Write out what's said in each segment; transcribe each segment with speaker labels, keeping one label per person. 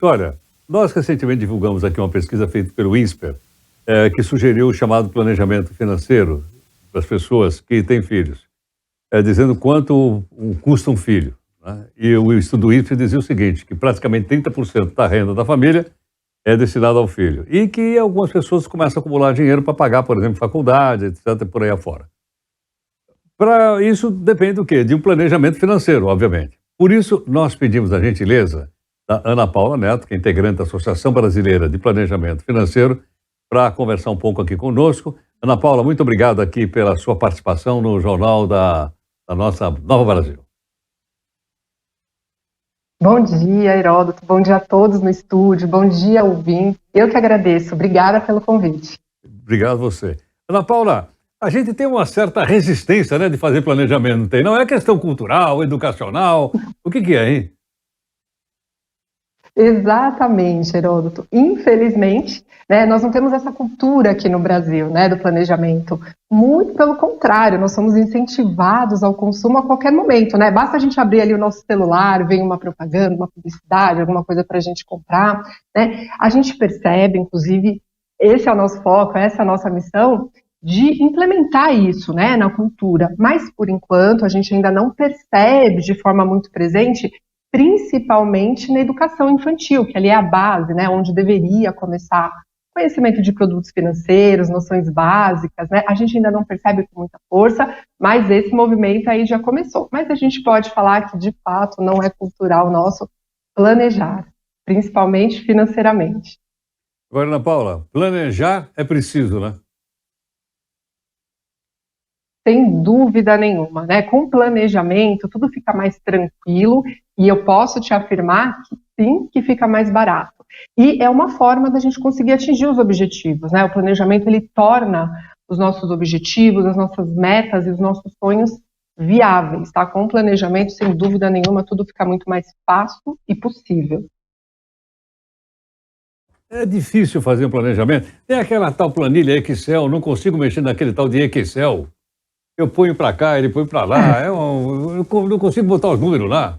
Speaker 1: Olha, nós recentemente divulgamos aqui uma pesquisa feita pelo INSPER, que sugeriu o chamado planejamento financeiro das pessoas que têm filhos, dizendo quanto custa um filho, né? E o estudo do INSPER dizia o seguinte, que praticamente 30% da renda da família é destinado ao filho. E que algumas pessoas começam a acumular dinheiro para pagar, por exemplo, faculdade, etc., por aí afora. Para isso depende do quê? De um planejamento financeiro, obviamente. Por isso, nós pedimos a gentileza da Ana Paula Neto, que é integrante da Associação Brasileira de Planejamento Financeiro, para conversar um pouco aqui conosco. Ana Paula, muito obrigado aqui pela sua participação no Jornal da nossa Nova Brasil.
Speaker 2: Bom dia, Heródoto. Bom dia a todos no estúdio. Bom dia, ouvintes. Eu que agradeço. Obrigada pelo convite.
Speaker 1: Obrigado a você. Ana Paula, a gente tem uma certa resistência, né, de fazer planejamento, não tem? Não é questão cultural, educacional. O que é, hein?
Speaker 2: Exatamente, Heródoto. Infelizmente, né, nós não temos essa cultura aqui no Brasil, né, do planejamento. Muito pelo contrário, nós somos incentivados ao consumo a qualquer momento, né? Basta a gente abrir ali o nosso celular, vem uma propaganda, uma publicidade, alguma coisa para a gente comprar, né? A gente percebe, inclusive, esse é o nosso foco, essa é a nossa missão, de implementar isso, né, na cultura. Mas, por enquanto, a gente ainda não percebe de forma muito presente, principalmente na educação infantil, que ali é a base, né, onde deveria começar conhecimento de produtos financeiros, noções básicas, né, a gente ainda não percebe com muita força, mas esse movimento aí já começou. Mas a gente pode falar que, de fato, não é cultural nosso planejar, principalmente financeiramente.
Speaker 1: Agora, Ana Paula, planejar é preciso, né?
Speaker 2: Sem dúvida nenhuma, né? Com planejamento, tudo fica mais tranquilo e eu posso te afirmar que sim, que fica mais barato. E é uma forma da gente conseguir atingir os objetivos, né? O planejamento, ele torna os nossos objetivos, as nossas metas e os nossos sonhos viáveis, tá? Com planejamento, sem dúvida nenhuma, tudo fica muito mais fácil e possível.
Speaker 1: É difícil fazer um planejamento. Tem aquela tal planilha Excel, não consigo mexer naquele tal de Excel. Eu ponho para cá, ele põe para lá. Eu não consigo botar os números lá.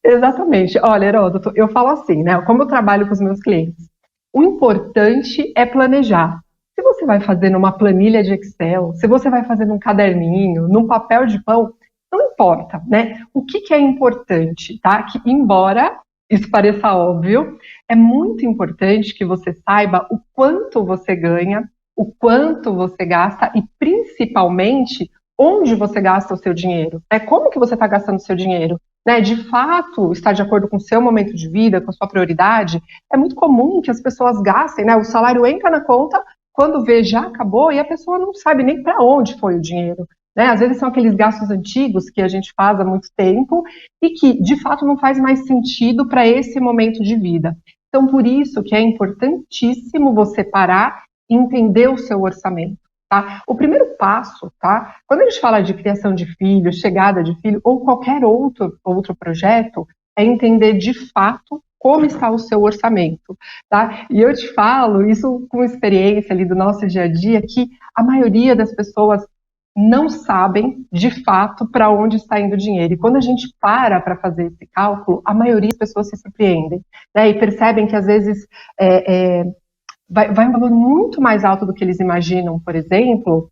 Speaker 2: Exatamente. Olha, Heródoto, eu falo assim, né? Como eu trabalho com os meus clientes, o importante é planejar. Se você vai fazer numa planilha de Excel, se você vai fazer num caderninho, num papel de pão, não importa, né? O que é importante, tá? Que embora isso pareça óbvio, é muito importante que você saiba o quanto você ganha, o quanto você gasta e principalmente onde você gasta o seu dinheiro, né? Como que você está gastando o seu dinheiro? Né, de fato, está de acordo com o seu momento de vida, com a sua prioridade, é muito comum que as pessoas gastem, né, o salário entra na conta, quando vê já acabou e a pessoa não sabe nem para onde foi o dinheiro. Né? Às vezes são aqueles gastos antigos que a gente faz há muito tempo e que, de fato, não faz mais sentido para esse momento de vida. Então, por isso que é importantíssimo você parar e entender o seu orçamento. Tá? O primeiro passo, tá? Quando a gente fala de criação de filho, chegada de filho ou qualquer outro projeto, é entender de fato como está o seu orçamento. Tá? E eu te falo, isso com experiência ali do nosso dia a dia, que a maioria das pessoas não sabem de fato para onde está indo o dinheiro. E quando a gente para fazer esse cálculo, a maioria das pessoas se surpreendem, né? E percebem que às vezes vai um valor muito mais alto do que eles imaginam, por exemplo,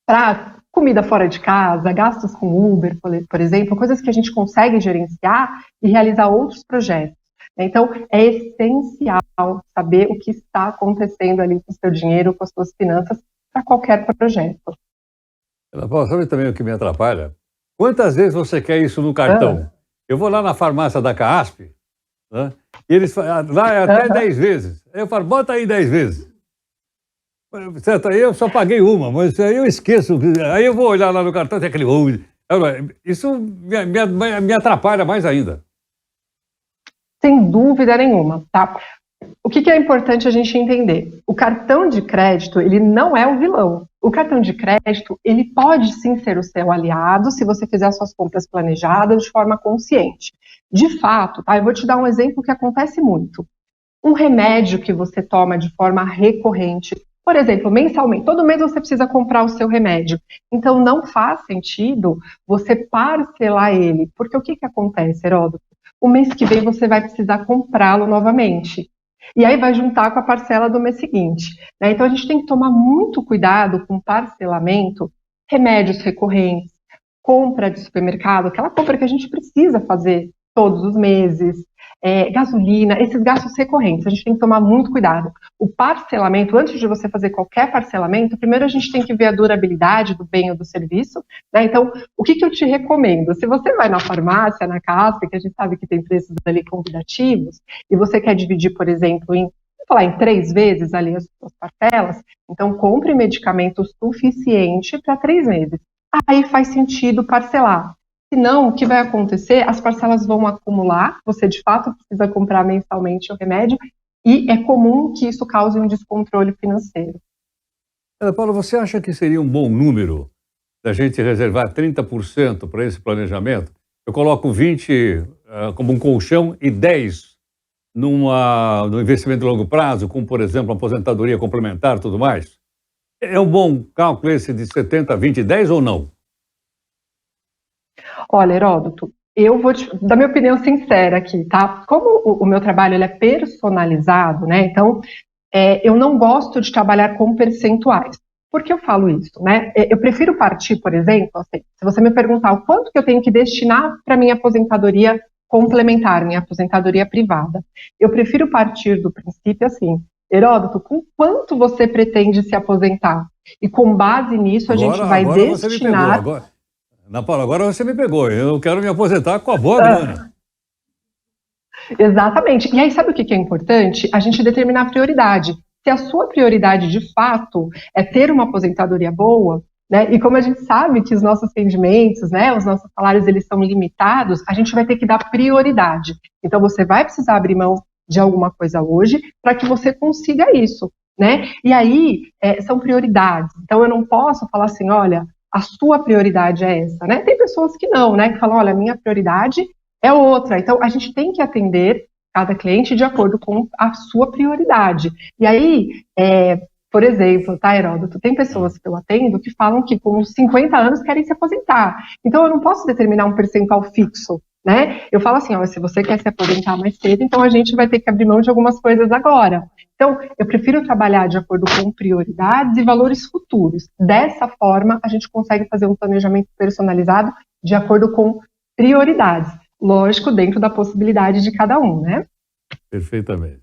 Speaker 2: para comida fora de casa, gastos com Uber, por exemplo, coisas que a gente consegue gerenciar e realizar outros projetos. Então, é essencial saber o que está acontecendo ali com o seu dinheiro, com as suas finanças, para qualquer projeto.
Speaker 1: Sabe também o que me atrapalha? Quantas vezes você quer isso no cartão? Eu vou lá na farmácia da CAASP, né? E eles falam, lá é até 10 vezes. Aí eu falo, bota aí 10 vezes. Certo, aí eu só paguei uma, mas aí eu esqueço. Aí eu vou olhar lá no cartão, tem aquele... Isso me atrapalha mais ainda.
Speaker 2: Sem dúvida nenhuma, tá? O que é importante a gente entender? O cartão de crédito, ele não é o vilão. O cartão de crédito, ele pode sim ser o seu aliado se você fizer as suas compras planejadas de forma consciente. De fato, tá? Eu vou te dar um exemplo que acontece muito. Um remédio que você toma de forma recorrente, por exemplo, mensalmente, todo mês você precisa comprar o seu remédio. Então, não faz sentido você parcelar ele. Porque o que acontece, Heródoto? o mês que vem você vai precisar comprá-lo novamente. E aí vai juntar com a parcela do mês seguinte, né? Então a gente tem que tomar muito cuidado com parcelamento, remédios recorrentes, compra de supermercado, aquela compra que a gente precisa fazer todos os meses, gasolina, esses gastos recorrentes, a gente tem que tomar muito cuidado. O parcelamento, antes de você fazer qualquer parcelamento, primeiro a gente tem que ver a durabilidade do bem ou do serviço, né? Então, o que eu te recomendo? Se você vai na farmácia, na casca, que a gente sabe que tem preços ali convidativos, e você quer dividir, por exemplo, em 3 vezes ali as suas parcelas, então compre medicamento suficiente para 3 meses. Aí faz sentido parcelar. Senão, o que vai acontecer? As parcelas vão acumular, você de fato precisa comprar mensalmente o remédio, e é comum que isso cause um descontrole financeiro.
Speaker 1: Paulo, você acha que seria um bom número da gente reservar 30% para esse planejamento? Eu coloco 20 como um colchão e 10 no investimento de longo prazo, como, por exemplo, aposentadoria complementar e tudo mais? É um bom cálculo esse de 70, 20, 10 ou não?
Speaker 2: Olha, Heródoto, eu vou te dar minha opinião sincera aqui, tá? Como o meu trabalho ele é personalizado, né? Então, eu não gosto de trabalhar com percentuais. Por que eu falo isso, né? Eu prefiro partir, por exemplo, assim, se você me perguntar o quanto que eu tenho que destinar para minha aposentadoria complementar, minha aposentadoria privada, eu prefiro partir do princípio assim, Heródoto, com quanto você pretende se aposentar? E com base nisso a gente vai destinar...
Speaker 1: Você me pegou, Ana Paula, agora você me pegou. Eu quero me aposentar com a boa grana.
Speaker 2: Exatamente. E aí, sabe o que é importante? A gente determinar a prioridade. Se a sua prioridade, de fato, é ter uma aposentadoria boa, né? E como a gente sabe que os nossos rendimentos, né, os nossos salários, eles são limitados, a gente vai ter que dar prioridade. Então, você vai precisar abrir mão de alguma coisa hoje para que você consiga isso, né? E aí, são prioridades. Então, eu não posso falar assim, olha, a sua prioridade é essa, né? Tem pessoas que não, né? Que falam, olha, a minha prioridade é outra. Então, a gente tem que atender cada cliente de acordo com a sua prioridade. E aí, por exemplo, tá, Heródoto, tem pessoas que eu atendo que falam que com 50 anos querem se aposentar. Então, eu não posso determinar um percentual fixo, né? Eu falo assim, ó, se você quer se aposentar mais cedo, então a gente vai ter que abrir mão de algumas coisas agora. Então, eu prefiro trabalhar de acordo com prioridades e valores futuros. Dessa forma, a gente consegue fazer um planejamento personalizado de acordo com prioridades. Lógico, dentro da possibilidade de cada um, né?
Speaker 1: Perfeitamente.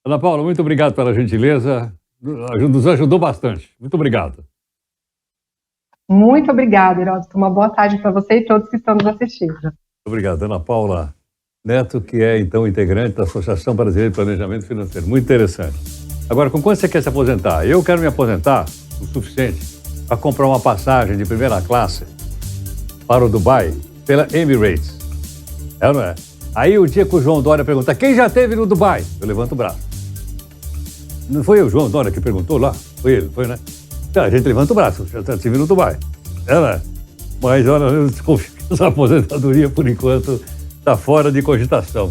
Speaker 1: Ana Paula, muito obrigado pela gentileza. Nos ajudou bastante. Muito obrigado.
Speaker 2: Muito obrigada, Heródoto. Uma boa tarde para você e todos que estão nos assistindo.
Speaker 1: Obrigado, Ana Paula Neto, que é, então, integrante da Associação Brasileira de Planejamento Financeiro. Muito interessante. Agora, com quanto você quer se aposentar? Eu quero me aposentar o suficiente para comprar uma passagem de primeira classe para o Dubai pela Emirates. É ou não é? Aí, o dia que o João Dória pergunta, quem já esteve no Dubai? Eu levanto o braço. Não foi o João Dória que perguntou lá? Foi ele, foi, né? Então, a gente levanta o braço, já estive no Dubai. É, não é? Mas, olha, eu desconfio que essa aposentadoria, por enquanto, está fora de cogitação.